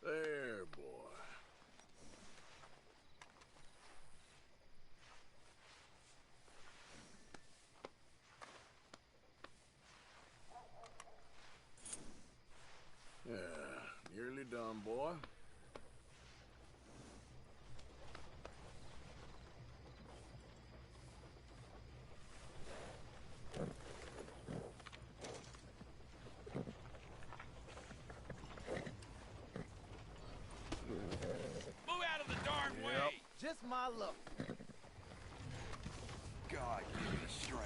There, boy. Yeah, nearly done, boy. Move out of the darn way! Just my luck. God, give me strength.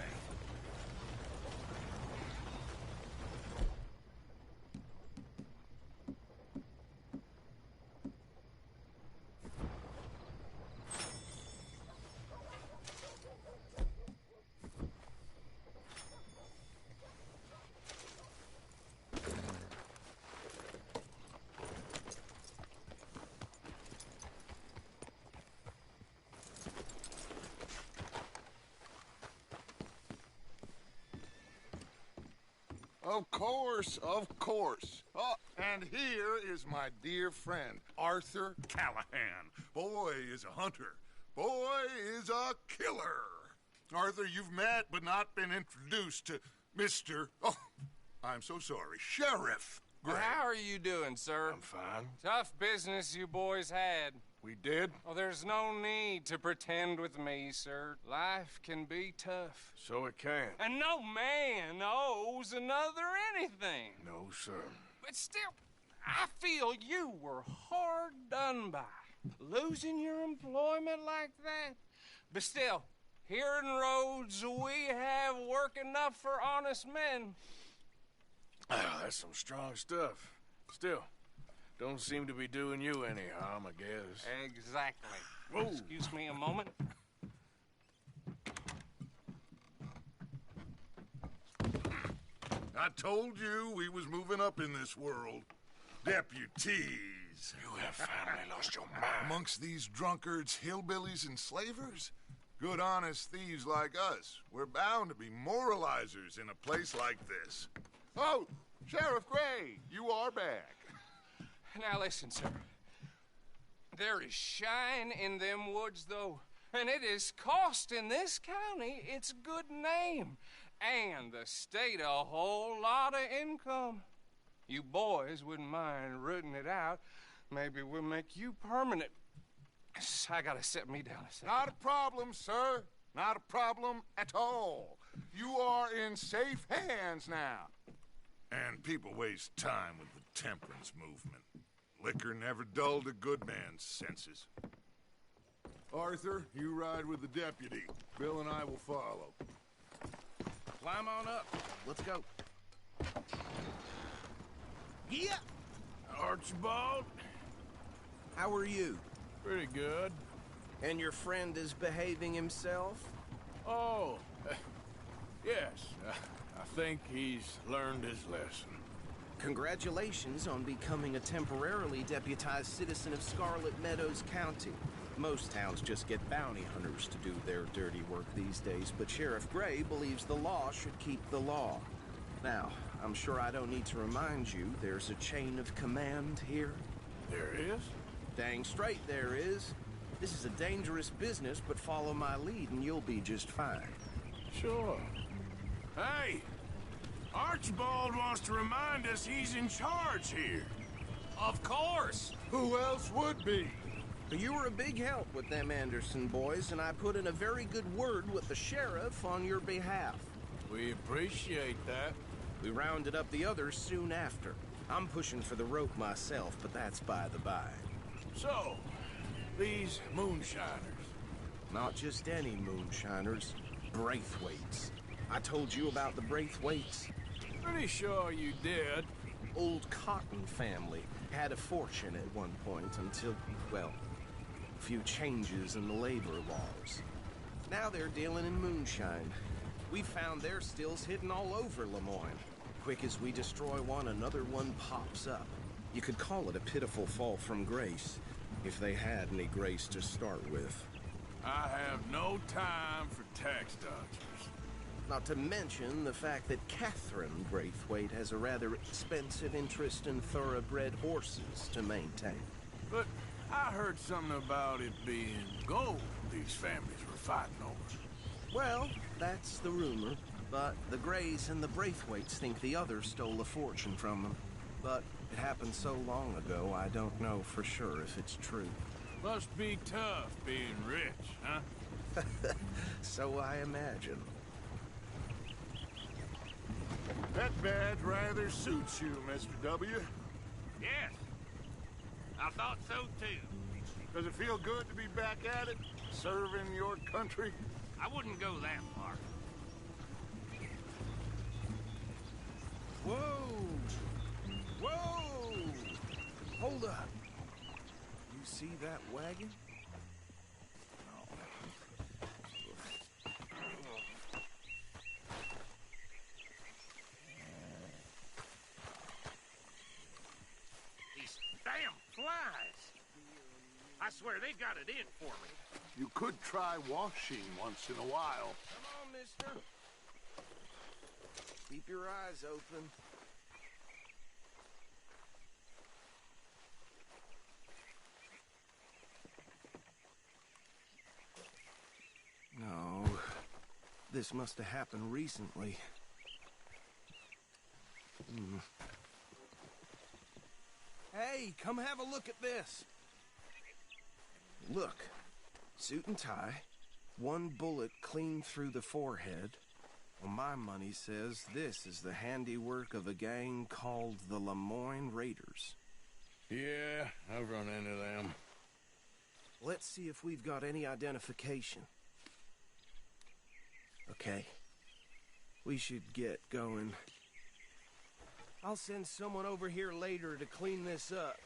Of course, of course. Oh, and here is my dear friend, Arthur Callahan. Boy is a hunter. Boy is a killer. Arthur, you've met but not been introduced to Mr. Oh, I'm so sorry, Sheriff Gray. How are you doing, sir? I'm fine. Tough business you boys had. We did? Oh, there's no need to pretend with me, sir. Life can be tough. So it can. And no man owes another anything. No, sir. But still, I feel you were hard done by. Losing your employment like that. But still, here in Rhodes, we have work enough for honest men. Ah, that's some strong stuff. Still, don't seem to be doing you any harm, I guess. Exactly. Whoa. Excuse me a moment. I told you we was moving up in this world. Deputies. You have finally lost your mind. Amongst these drunkards, hillbillies, and slavers? Good honest thieves like us. We're bound to be moralizers in a place like this. Oh, Sheriff Gray, you are back. Now listen, sir. There is shine in them woods, though, and it is costing this county its good name, and the state a whole lot of income. You boys wouldn't mind rooting it out. Maybe we'll make you permanent. I gotta set me down a second. Not a problem, sir. Not a problem at all. You are in safe hands now. And people waste time with the temperance movement. Liquor never dulled a good man's senses. Arthur, you ride with the deputy. Bill and I will follow. Climb on up. Let's go. Yeah. Archibald? How are you? Pretty good. And your friend is behaving himself? Oh, yes. I think he's learned his lesson. Congratulations on becoming a temporarily deputized citizen of Scarlet Meadows County. Most towns just get bounty hunters to do their dirty work these days, but Sheriff Gray believes the law should keep the law. Now, I'm sure I don't need to remind you there's a chain of command here. There is? Dang straight there is. This is a dangerous business, but follow my lead and you'll be just fine. Sure. Hey! Archibald wants to remind us he's in charge here. Of course! Who else would be? You were a big help with them Anderson boys, and I put in a very good word with the sheriff on your behalf. We appreciate that. We rounded up the others soon after. I'm pushing for the rope myself, but that's by the by. So, these moonshiners. Not just any moonshiners, Braithwaites. I told you about the Braithwaites. Pretty sure you did. Old Cotton family had a fortune at one point until, well, a few changes in the labor laws. Now they're dealing in moonshine. We found their stills hidden all over Lemoyne. Quick as we destroy one, another one pops up. You could call it a pitiful fall from grace, if they had any grace to start with. I have no time for tax dodgers. Not to mention the fact that Catherine Braithwaite has a rather expensive interest in thoroughbred horses to maintain. But I heard something about it being gold these families were fighting over. Well, that's the rumor, but the Greys and the Braithwaites think the others stole a fortune from them. But it happened so long ago, I don't know for sure if it's true. Must be tough being rich, huh? So I imagine. That badge rather suits you, Mr. W. Yes. I thought so, too. Does it feel good to be back at it, serving your country? I wouldn't go that far. Whoa! Whoa! Hold up. You see that wagon? These damn flies. I swear they got it in for me. You could try washing once in a while. Come on, mister. Keep your eyes open. No. This must have happened recently. Hey, come have a look at this. Look. Suit and tie. One bullet clean through the forehead. Well, my money says this is the handiwork of a gang called the Lemoyne Raiders. Yeah, I've run into them. Let's see if we've got any identification. Okay. We should get going. I'll send someone over here later to clean this up.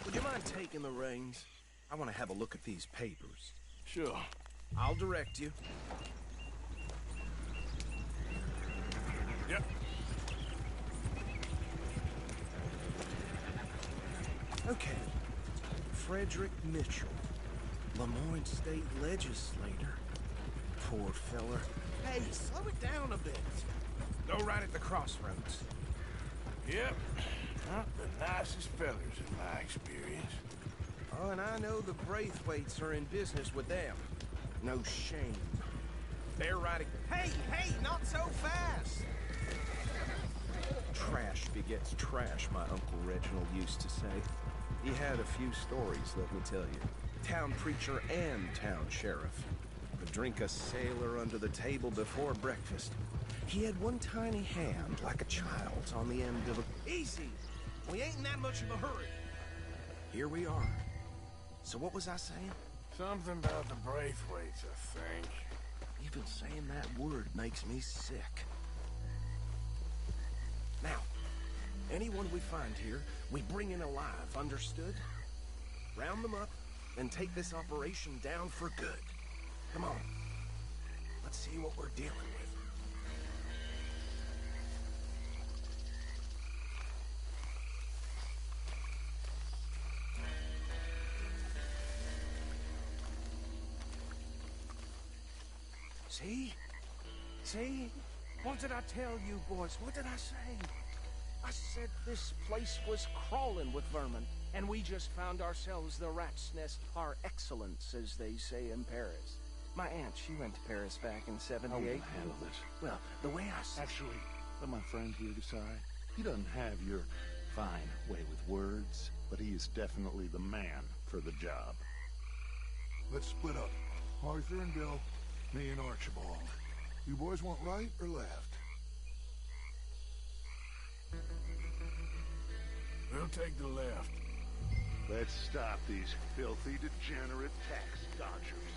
Would you mind taking the reins? I want to have a look at these papers. Sure. I'll direct you. Yep. Okay. Frederick Mitchell, Lemoyne State Legislator. Poor feller. Hey, slow it down a bit. Go right at the crossroads. Yep. Not the nicest fellers in my experience. Oh, and I know the Braithwaites are in business with them. No shame. They're riding... Hey, not so fast! Trash begets trash, my Uncle Reginald used to say. He had a few stories, let me tell you. Town preacher and town sheriff. Would drink a sailor under the table before breakfast. He had one tiny hand, like a child's, on the end of a... Easy! We ain't in that much of a hurry. Here we are. So what was I saying? Something about the Braithwaites, I think. Even saying that word makes me sick. Now, anyone we find here, we bring in alive, understood? Round them up, and take this operation down for good. Come on. Let's see what we're dealing with. See? See? What did I tell you, boys? What did I say? I said this place was crawling with vermin, and we just found ourselves the rat's nest par excellence, as they say in Paris. My aunt, she went to Paris back in '78. How will you handle this? Well, the way I said... Actually, let my friend here decide. He doesn't have your fine way with words, but he is definitely the man for the job. Let's split up. Arthur and Bill, me and Archibald. You boys want right or left? We'll take the left. Let's stop these filthy, degenerate tax dodgers.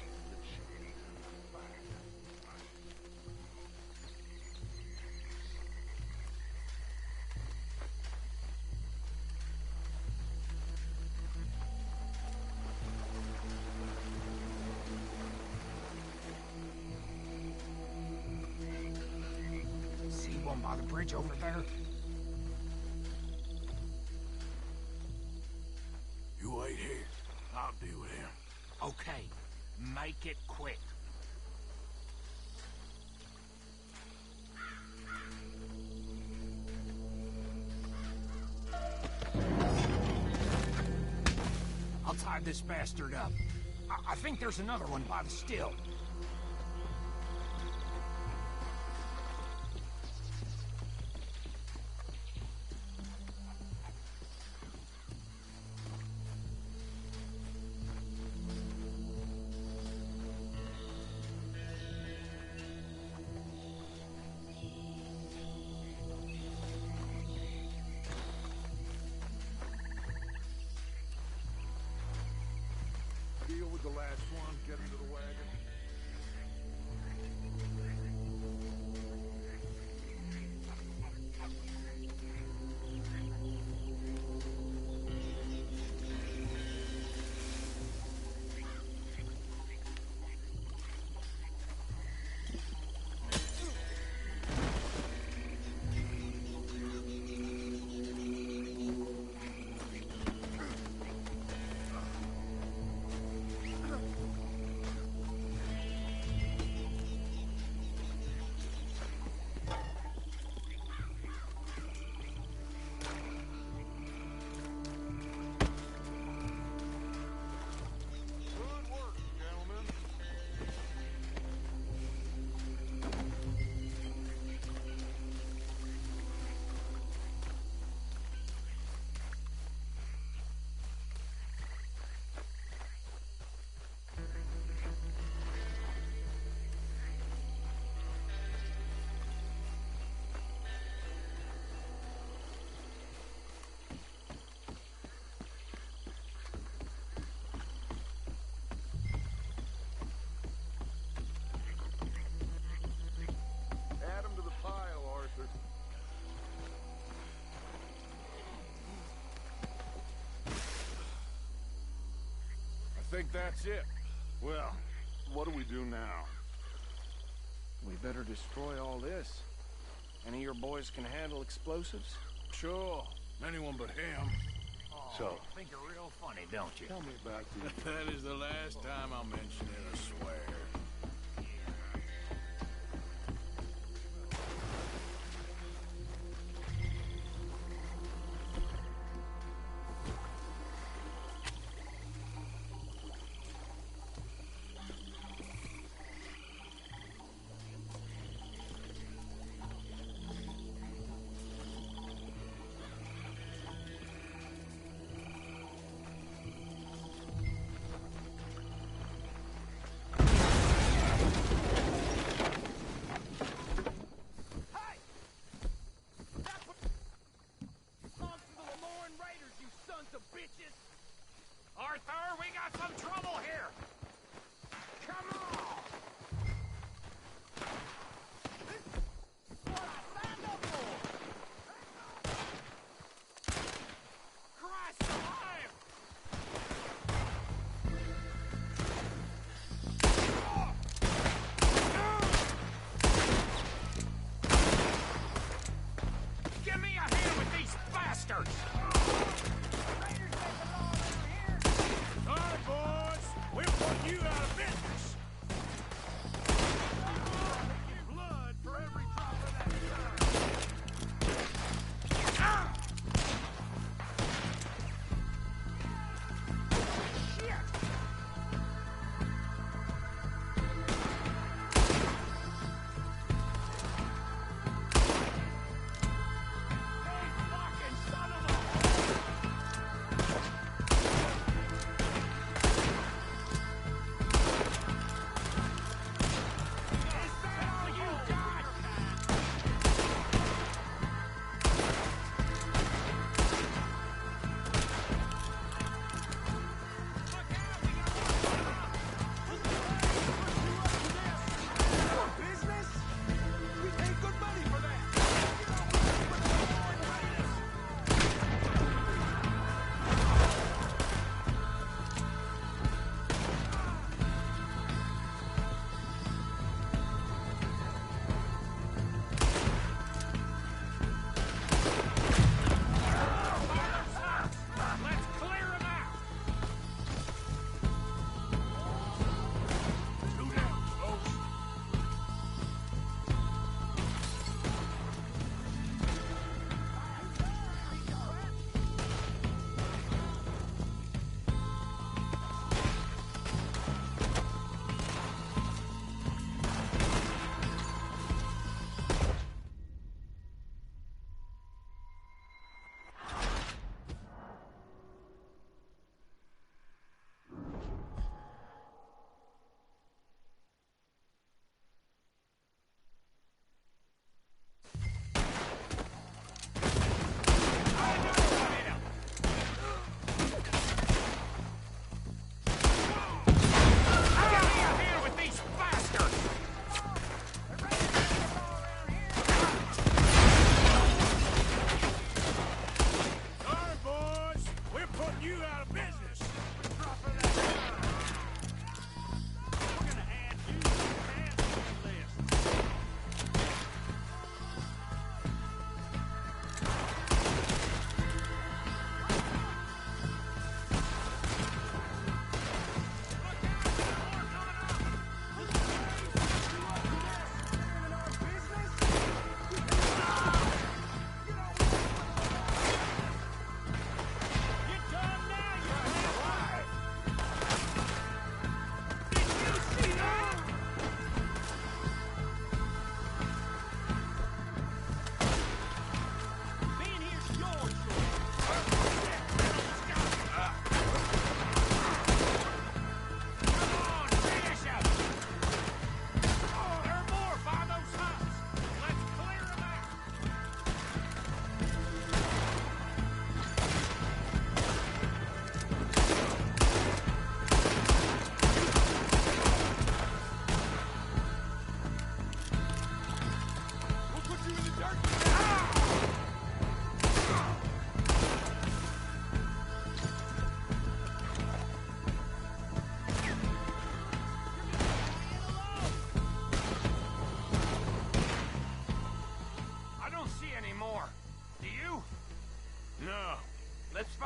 one by the bridge over there? You wait here. I'll deal with him. Okay, make it quick. I'll tie this bastard up. I think there's another one by the still. Deal with the last one, get him to the wagon. Good work, gentlemen. Add him to the pile, Arthur. I think that's it. Well, what do we do now? We better destroy all this. Any of your boys can handle explosives? Sure. Anyone but him. So, You think you're real funny, don't you? tell me about the... That is the last time I'll mention it, I swear.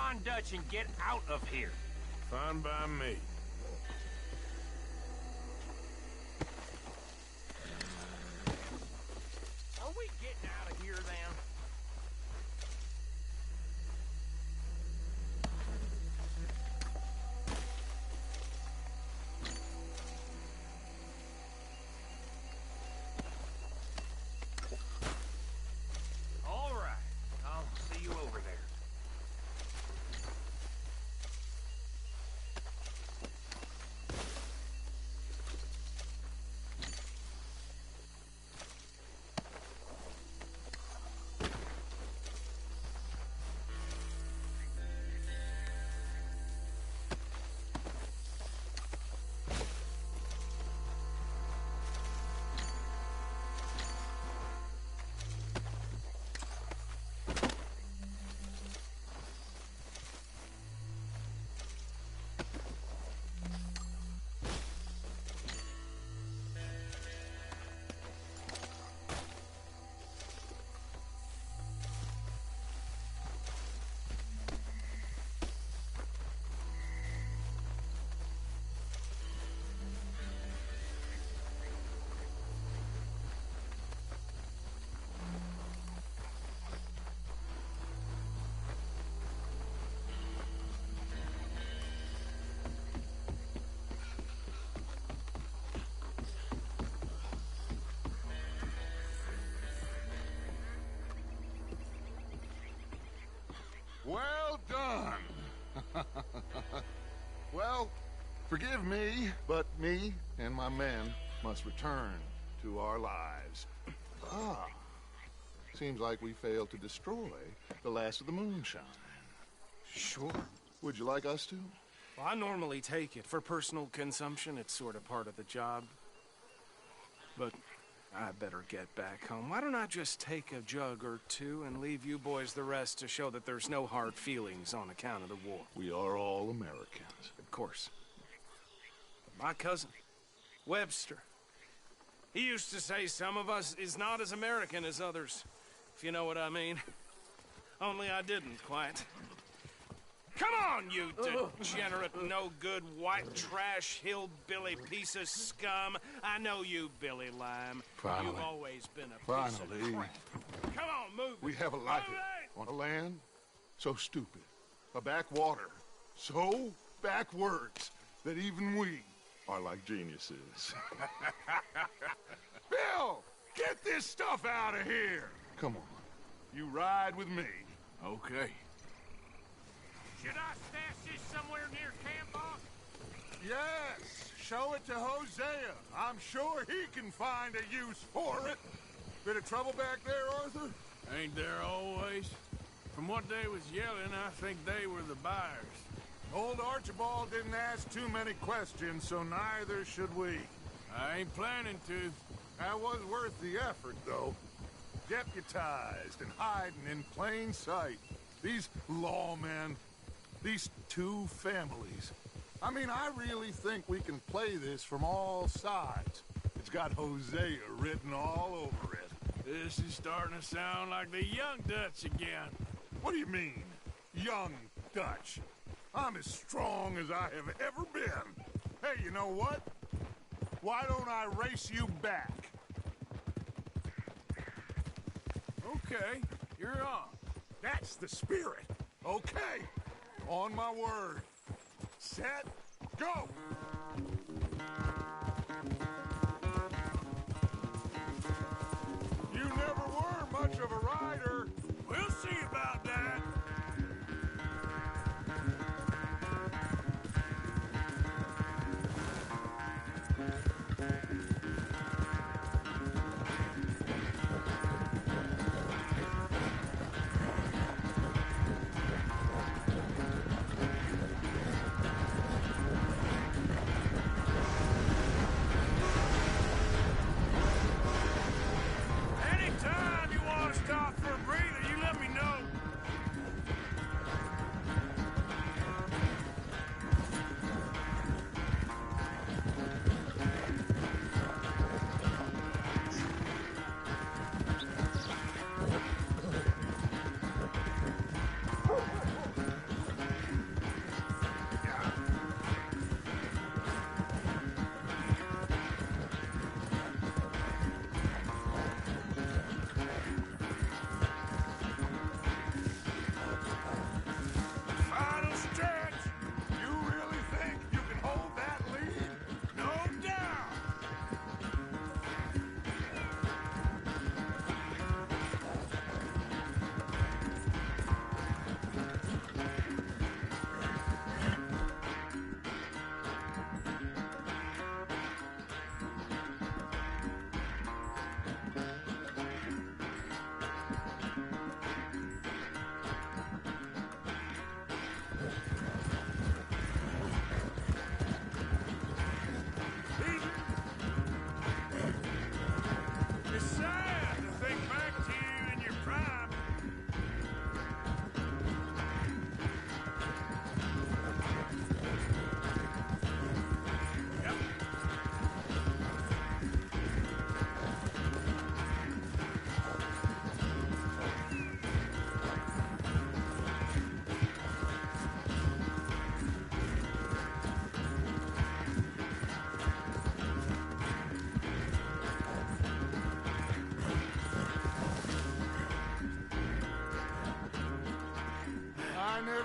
Fine Dutch and get out of here. Fine by me. Are we getting out of here then? All right. I'll see you over there. Well done. Well, forgive me, but me and my men must return to our lives. Ah, seems like we failed to destroy the last of the moonshine. Sure. Would you like us to? Well, I normally take it. For personal consumption, it's sort of part of the job. But I better get back home. Why don't I just take a jug or two and leave you boys the rest to show that there's no hard feelings on account of the war? We are all Americans. Of course. But my cousin, Webster, he used to say some of us is not as American as others, if you know what I mean. Only I didn't quite. Come on, you degenerate, no-good, white trash, hillbilly piece of scum. I know you, Billy Lime. Finally. You've always been a piece of crap. Come on, move We it. have a life Move it. on a land so stupid, a backwater so backwards that even we are like geniuses. Bill, get this stuff out of here. Come on, you ride with me. Okay. Should I stash this somewhere near camp, boss? Yes, show it to Hosea. I'm sure he can find a use for it. Bit of trouble back there, Arthur? Ain't there always? From what they was yelling, I think they were the buyers. Old Archibald didn't ask too many questions, so neither should we. I ain't planning to. That was worth the effort, though. Deputized and hiding in plain sight. These lawmen, these two families. I mean, I really think we can play this from all sides. It's got Hosea written all over it. This is starting to sound like the Young Dutch again. What do you mean, young Dutch? I'm as strong as I have ever been. Hey, you know what? Why don't I race you back? Okay, you're on. That's the spirit. Okay, on my word. Set, go! You never were much of a rider. We'll see about that.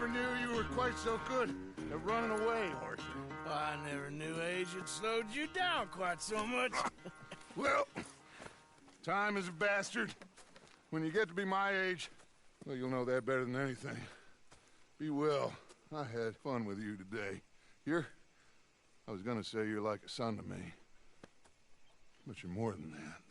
never knew you were quite so good at running away, Horsey. I never knew age had slowed you down quite so much. Well, time is a bastard. When you get to be my age, well, you'll know that better than anything. Be well. I had fun with you today. I was gonna say you're like a son to me. But you're more than that.